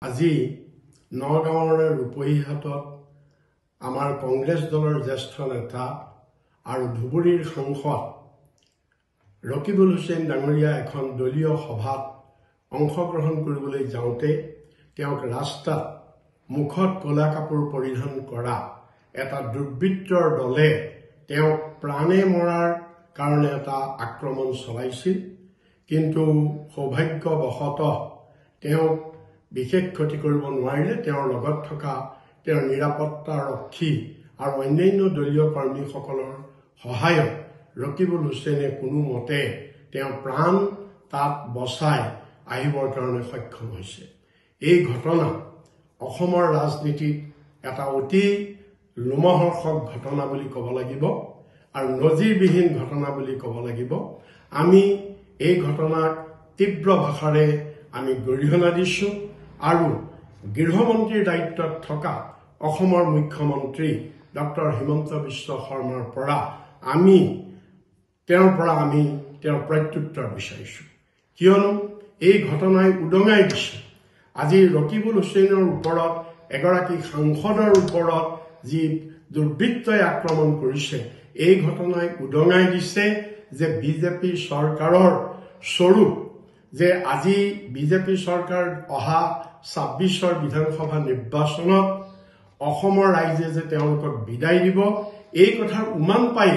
আজি নগাঁৱৰ ৰূপহীহাটত আমাৰ কংগ্ৰেছ দলৰ জ্যেষ্ঠ নেতা আৰু ধুবুৰীৰ সাংসদ ৰকিবুল হুছেইন ডাঙৰীয়া এখন দলীয় সভাত অংশগ্ৰহণ কৰিবলৈ যাওঁতে তেওঁক ৰাস্তাত মুখত ক'লা কাপোৰ পৰিধান কৰা এটা দুৰ্বৃত্তৰ দলে তেওঁক প্ৰাণে মৰাৰ কাৰণে এটা আক্ৰমণ চলাইছিল। কিন্তু সৌভাগ্যবশতঃ তেওঁক বিশেষ ক্ষতি কৰিব নোৱাৰিলে। তেওঁৰ লগত থকা তেওঁৰ নিৰাপত্তাৰক্ষী আৰু অন্যান্য দলীয় কৰ্মীসকলৰ সহায়ত ৰকিবুল হুছেইনে কোনোমতে তেওঁৰ প্ৰাণ তাত বচাই আহিবৰ কাৰণে সক্ষম হৈছে। এই ঘটনা অসমৰ ৰাজনীতিত এটা অতি লোমহৰ্ষক ঘটনা বুলি ক'ব লাগিব আৰু নজিৰবিহীন ঘটনা বুলি ক'ব লাগিব। আমি এই ঘটনাক তীব্ৰ ভাষাৰে আমি গৰিহণা দিছোঁ আৰু গৃহমন্ত্ৰীৰ দায়িত্বত থকা অসমৰ মুখ্যমন্ত্ৰী ডক্টৰ হিমন্ত বিশ্ব শৰ্মাৰ পৰা আমি তেওঁৰ প্ৰত্যুত্তৰ বিচাৰিছোঁ। কিয়নো এই ঘটনাই উদঙাই দিছে আজি ৰকিবুল হুছেইনৰ ওপৰত এগৰাকী সাংসদৰ ওপৰত যি দুৰ্বৃত্তই আক্ৰমণ কৰিছে। এই ঘটনাই উদঙাই দিছে যে বিজেপি চৰকাৰৰ স্বৰূপ, যে আজি বিজেপি চৰকাৰ অহা ২৬ৰ বিধানসভা নিৰ্বাচনত অসমৰ ৰাইজে যে তেওঁলোকক বিদায় দিব, এই কথাৰ উমান পাই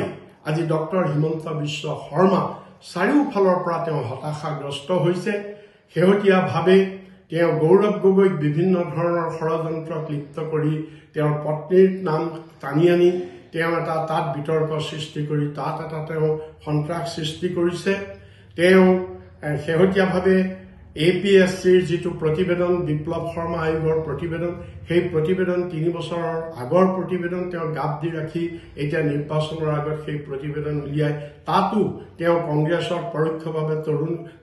আজি ডক্টৰ হিমন্ত বিশ্ব শৰ্মা চাৰিওফালৰ পৰা তেওঁ হতাশাগ্ৰস্ত হৈছে। শেহতীয়াভাৱে তেওঁ গৌৰৱ গগৈক বিভিন্ন ধৰণৰ ষড়যন্ত্ৰত লিপ্ত কৰি তেওঁৰ পত্নীৰ নাম টানি আনি তেওঁ এটা তাত বিতৰ্ক সৃষ্টি কৰি তাত এটা তেওঁ সন্ত্ৰাস সৃষ্টি কৰিছে। তেওঁ শেহতীয়াভাৱে APSCৰ যিটো প্ৰতিবেদন, বিপ্লৱ শৰ্মা আয়োগৰ প্ৰতিবেদন, সেই প্ৰতিবেদন 3 বছৰৰ আগৰ প্ৰতিবেদন তেওঁ গাপ দি ৰাখি এতিয়া নিৰ্বাচনৰ আগত সেই প্ৰতিবেদন উলিয়াই তাতো তেওঁ কংগ্ৰেছৰ পৰোক্ষভাৱে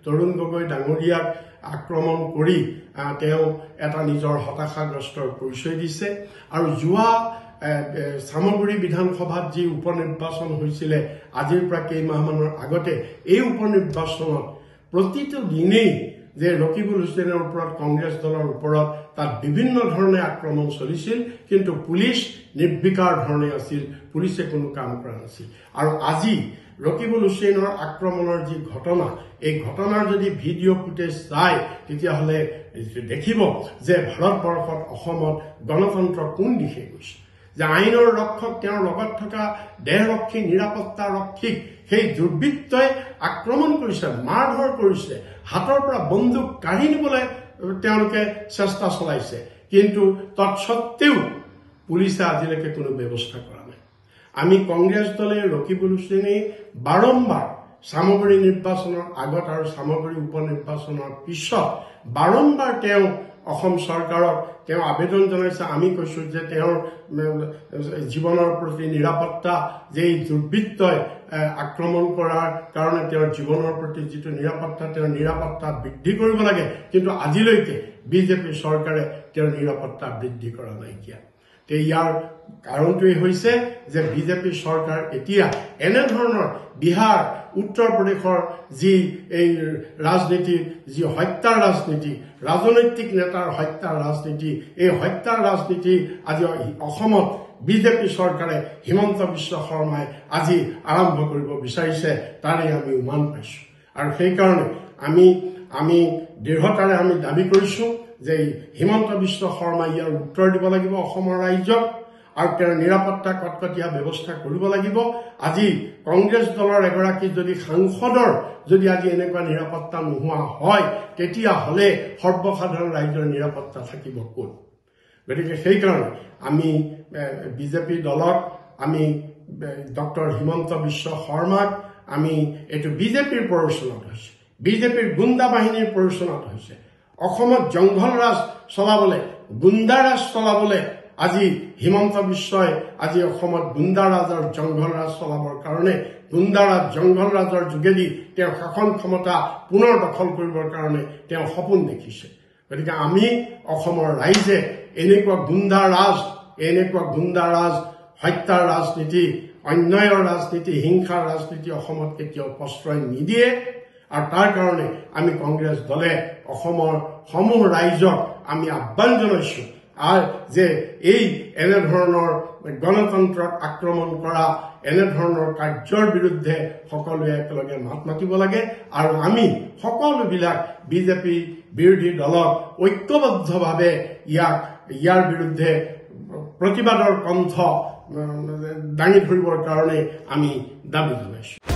তৰুণ গগৈ ডাঙৰীয়াক আক্ৰমণ কৰি তেওঁ এটা নিজৰ হতাশাগ্ৰস্তৰ পৰিচয় দিছে। আৰু যোৱা চামগুৰি বিধানসভাত যি উপ নিৰ্বাচন হৈছিলে আজিৰ পৰা কেইমাহমানৰ আগতে, এই উপ নিৰ্বাচনত প্ৰতিটো দিনেই যে ৰকিবুল হুছেইনৰ ওপৰত কংগ্ৰেছ দলৰ ওপৰত তাত বিভিন্ন ধৰণে আক্ৰমণ চলিছিল, কিন্তু পুলিচ নিৰ্বিকাৰ ধৰণে আছিল, পুলিচে কোনো কাম কৰা নাছিল। আৰু আজি ৰকিবুল হুছেইনৰ আক্ৰমণৰ যি ঘটনা, এই ঘটনাৰ যদি ভিডিঅ' ফুটেজ চায় তেতিয়াহ'লে দেখিব যে ভাৰতবৰ্ষত অসমত গণতন্ত্ৰ কোন দিশে গৈছে, যে আইনৰ ৰক্ষক তেওঁৰ লগত থকা দেহৰক্ষী নিৰাপত্তাৰক্ষীক সেই দুৰ্বৃত্তই আক্ৰমণ কৰিছে, মাৰধৰ কৰিছে, হাতৰ পৰা বন্দুক কাঢ়ি নিবলৈ তেওঁলোকে চেষ্টা চলাইছে। কিন্তু তৎসত্বেও পুলিচে আজিলৈকে কোনো ব্যৱস্থা কৰা নাই। আমি কংগ্ৰেছ দলে ৰকিবুল হুছেইনে বাৰম্বাৰ চামগুৰি নিৰ্বাচনৰ আগত আৰু চামগুৰি উপ নিৰ্বাচনৰ পিছত বাৰম্বাৰ তেওঁ অসম চৰকাৰক তেওঁ আবেদন জনাইছে। আমি কৈছোঁ যে তেওঁৰ জীৱনৰ প্ৰতি নিৰাপত্তা, যে এই দুৰ্বৃত্তই আক্ৰমণ কৰাৰ কাৰণে তেওঁৰ জীৱনৰ প্ৰতি যিটো নিৰাপত্তা, তেওঁৰ নিৰাপত্তা বৃদ্ধি কৰিব লাগে। কিন্তু আজিলৈকে বিজেপি চৰকাৰে তেওঁৰ নিৰাপত্তা বৃদ্ধি কৰা নাইকিয়া। ইয়াৰ কাৰণটোৱে হৈছে যে বিজেপি চৰকাৰ এতিয়া এনেধৰণৰ বিহাৰ, উত্তৰ প্ৰদেশৰ যি এই ৰাজনীতি, যি হত্যাৰ ৰাজনীতি, ৰাজনৈতিক নেতাৰ হত্যাৰ ৰাজনীতি, এই হত্যাৰ ৰাজনীতি আজি অসমত বিজেপি চৰকাৰে হিমন্ত বিশ্ব শৰ্মাই আজি আৰম্ভ কৰিব বিচাৰিছে, তাৰে আমি উমান পাইছোঁ। আৰু সেইকাৰণে আমি দৃঢ়তাৰে আমি দাবী কৰিছোঁ যে হিমন্ত বিশ্ব শৰ্মাই ইয়াৰ উত্তৰ দিব লাগিব অসমৰ ৰাইজক, আৰু তেওঁৰ নিৰাপত্তা কটকটীয়া ব্যৱস্থা কৰিব লাগিব। আজি কংগ্ৰেছ দলৰ এগৰাকী যদি সাংসদৰ যদি আজি এনেকুৱা নিৰাপত্তা নোহোৱা হয়, তেতিয়াহ'লে সৰ্বসাধাৰণ ৰাইজৰ নিৰাপত্তা থাকিব ক'ত? গতিকে সেইকাৰণে আমি বিজেপি দলক, আমি ডক্টৰ হিমন্ত বিশ্ব শৰ্মাক, আমি এইটো বিজেপিৰ প্ৰৰোচনাত হৈছে, বিজেপিৰ গুণ্ডা বাহিনীৰ প্ৰৰোচনাত হৈছে। অসমত জংঘল ৰাজ চলাবলৈ, গুণ্ডাৰাজ চলাবলৈ আজি হিমন্ত বিশ্বই আজি অসমত গুণ্ডাৰাজ আৰু জংঘল ৰাজ চলাবৰ কাৰণে গুণ্ডাৰাজ জংঘল ৰাজৰ যোগেদি তেওঁ শাসন ক্ষমতা পুনৰ দখল কৰিবৰ কাৰণে তেওঁ সপোন দেখিছে। গতিকে আমি অসমৰ ৰাইজে এনেকুৱা গুণ্ডাৰাজ, হত্যাৰ ৰাজনীতি, অন্যায়ৰ ৰাজনীতি, হিংসাৰ ৰাজনীতি অসমত কেতিয়াও প্ৰশ্ৰয় নিদিয়ে। আৰু তাৰ কাৰণে আমি কংগ্ৰেছ দলে অসমৰ সমূহ ৰাইজক আমি আহ্বান জনাইছো যে এই এনেধৰণৰ গণতন্ত্ৰক আক্ৰমণ কৰা এনেধৰণৰ কাৰ্যৰ বিৰুদ্ধে সকলোৱে একেলগে মাত মাতিব লাগে আৰু আমি সকলোবিলাক বিজেপি বিৰোধী দলক ঐক্যবদ্ধভাৱে ইয়াৰ বিৰুদ্ধে প্ৰতিবাদৰ কণ্ঠ দাঙি ধৰিবৰ কাৰণে আমি দাবী জনাইছো।